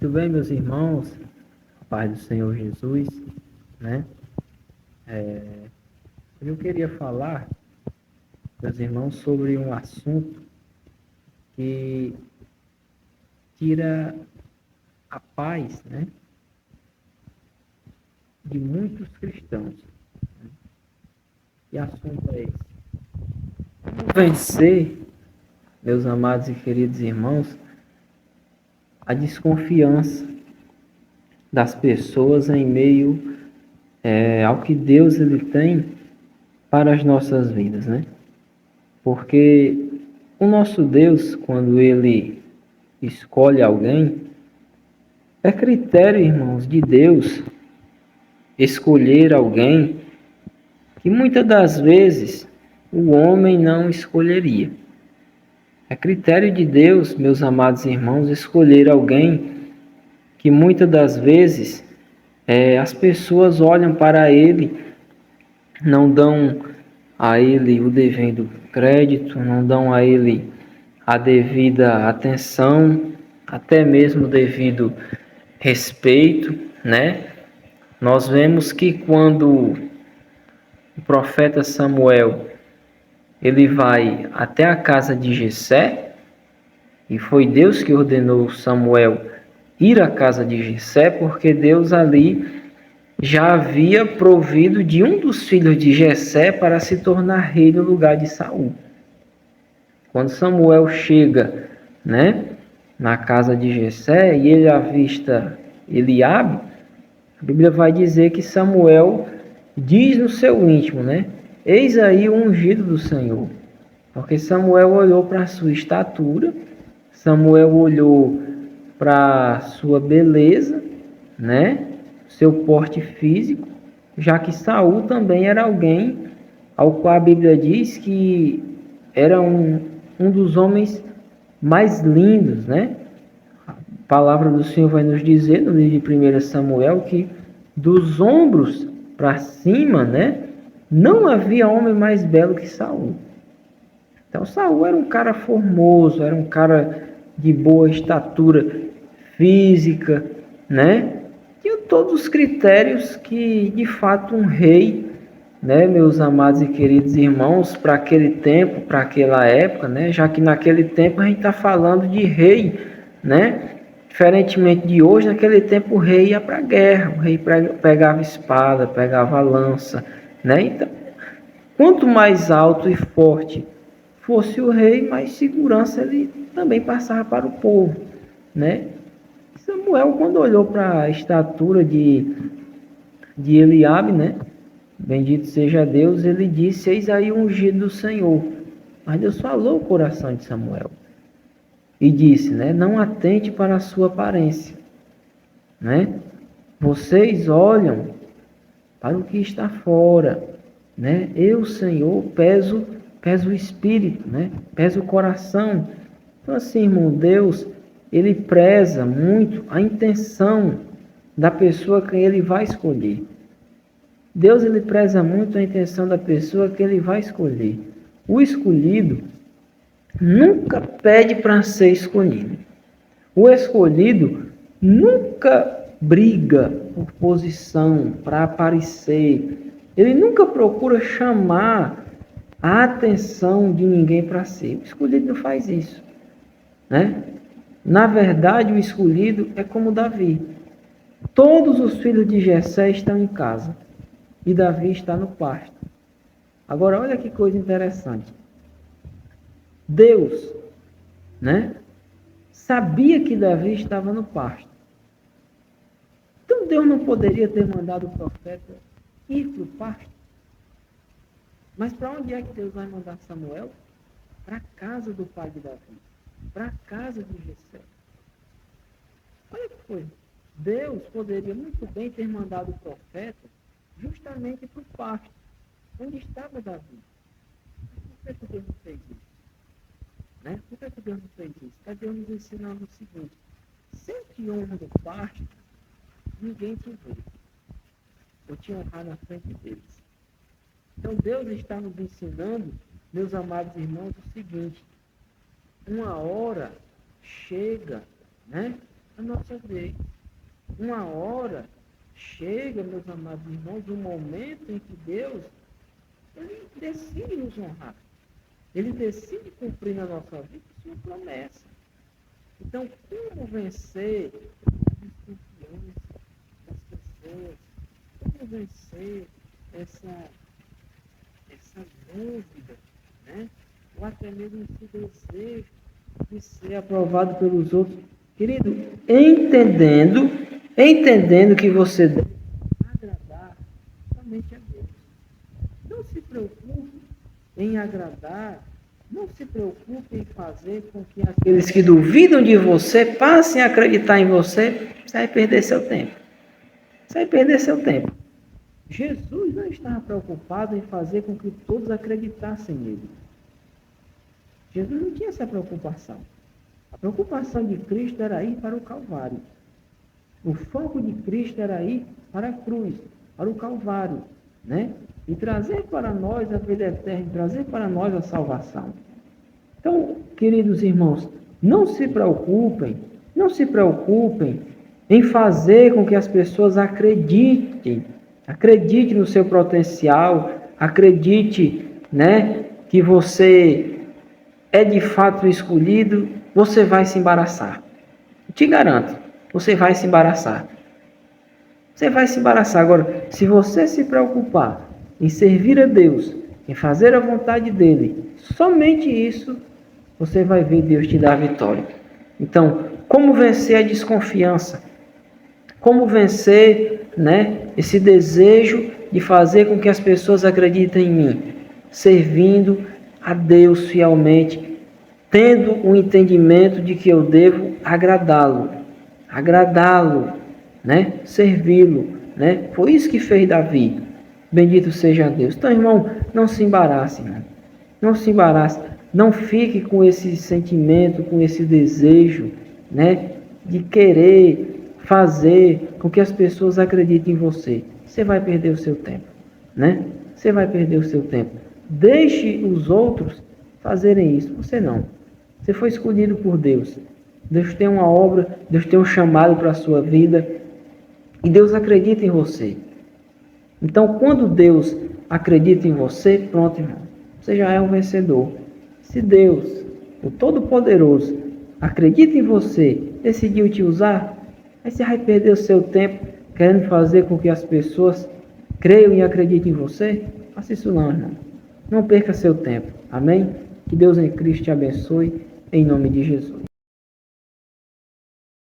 Muito bem, meus irmãos, a paz do Senhor Jesus, né? Eu queria falar, meus irmãos, sobre um assunto que tira a paz, né, de muitos cristãos. Que assunto é esse? Como vencer, meus amados e queridos irmãos, a desconfiança das pessoas em meio ao que Deus ele tem para as nossas vidas, né? Porque o nosso Deus, quando ele escolhe alguém, é critério, irmãos, de Deus escolher alguém que muitas das vezes o homem não escolheria. É critério de Deus, meus amados irmãos, escolher alguém que muitas das vezes as pessoas olham para ele, não dão a ele o devido crédito, não dão a ele a devida atenção, até mesmo o devido respeito, né? Nós vemos que quando o profeta Samuel ele vai até a casa de Jessé, e foi Deus que ordenou Samuel ir à casa de Jessé, porque Deus ali já havia provido de um dos filhos de Jessé para se tornar rei no lugar de Saul. Quando Samuel chega, né, na casa de Jessé e ele avista Eliabe, a Bíblia vai dizer que Samuel diz no seu íntimo, né? Eis aí o ungido do Senhor. Porque Samuel olhou para a sua estatura, Samuel olhou para a sua beleza, né? Seu porte físico, já que Saul também era alguém ao qual a Bíblia diz que era um dos homens mais lindos, né? A palavra do Senhor vai nos dizer no livro de 1 Samuel que dos ombros para cima, né? Não havia homem mais belo que Saul. Então Saul era um cara formoso, era um cara de boa estatura física, né? Tinha todos os critérios que de fato um rei, né, meus amados e queridos irmãos, para aquele tempo, para aquela época, né? Já que naquele tempo a gente está falando de rei, né? Diferentemente de hoje, naquele tempo o rei ia para a guerra, o rei pegava espada, pegava lança, né? Então, quanto mais alto e forte fosse o rei, mais segurança ele também passava para o povo, né? Samuel, quando olhou para a estatura de Eliabe, né? Bendito seja Deus, ele disse, eis aí o ungido do Senhor. Mas Deus falou o coração de Samuel. E disse, né? Não atente para a sua aparência, né? Vocês olham para o que está fora, né? Eu, Senhor, peso o espírito, né? Peso o coração. Então assim, irmão, Deus, ele preza muito a intenção da pessoa que ele vai escolher. Deus, ele preza muito a intenção da pessoa que ele vai escolher. O escolhido nunca pede para ser escolhido. O escolhido nunca briga por posição, para aparecer. Ele nunca procura chamar a atenção de ninguém para si. O escolhido não faz isso, né? Na verdade, o escolhido é como Davi. Todos os filhos de Jessé estão em casa e Davi está no pasto. Agora, olha que coisa interessante. Deus, né, sabia que Davi estava no pasto. Então Deus não poderia ter mandado o profeta ir para o pasto? Mas para onde é que Deus vai mandar Samuel? Para a casa do pai de Davi, para a casa de Jessé. Olha que coisa. Deus poderia muito bem ter mandado o profeta justamente para o pasto, onde estava Davi. Por que Deus não fez isso? Né? Por que Deus não fez isso? Está Deus nos ensinando o seguinte: se eu te honro no pasto, ninguém te vê. Eu te honrar na frente deles. Então Deus está nos ensinando, meus amados irmãos, o seguinte: uma hora chega, né, a nossa vez. Uma hora chega, meus amados irmãos, um momento em que Deus, ele decide nos honrar. Ele decide cumprir na nossa vida sua promessa. Então, como vencer a desconfiança das pessoas? Como vencer essa dúvida, né? Ou até mesmo esse desejo de ser aprovado pelos outros? Querido, entendendo que você deve agradar somente a Deus. Não se preocupe em agradar, não se preocupe em fazer com que aqueles que duvidam de você passem a acreditar em você. Você vai perder seu tempo. Você vai perder seu tempo. Jesus não estava preocupado em fazer com que todos acreditassem nele. Jesus não tinha essa preocupação. A preocupação de Cristo era ir para o Calvário. O foco de Cristo era ir para a cruz, para o Calvário, né? E trazer para nós a vida eterna, trazer para nós a salvação. Então, queridos irmãos, não se preocupem em fazer com que as pessoas acreditem no seu potencial, acredite, né, que você é de fato escolhido. Você vai se embaraçar. Te garanto, você vai se embaraçar. Você vai se embaraçar. Agora, se você se preocupar em servir a Deus, em fazer a vontade dele, somente isso, você vai ver Deus te dar a vitória. Então, como vencer a desconfiança? Como vencer, né, esse desejo de fazer com que as pessoas acreditem em mim? Servindo a Deus fielmente, tendo o entendimento de que eu devo agradá-lo, né, servi-lo, né? Foi isso que fez Davi. Bendito seja Deus. Então, irmão, não se embarace, irmão. Não se embarace. Não fique com esse sentimento, com esse desejo, né, de querer fazer com que as pessoas acreditem em você. Você vai perder o seu tempo, né? Você vai perder o seu tempo. Deixe os outros fazerem isso. Você não. Você foi escolhido por Deus. Deus tem uma obra, Deus tem um chamado para a sua vida e Deus acredita em você. Então, quando Deus acredita em você, pronto, irmão, você já é um vencedor. Se Deus, o Todo-Poderoso, acredita em você, decidiu te usar, aí você vai perder o seu tempo querendo fazer com que as pessoas creiam e acreditem em você? Faça isso não, irmão. Não perca seu tempo. Amém? Que Deus em Cristo te abençoe, em nome de Jesus.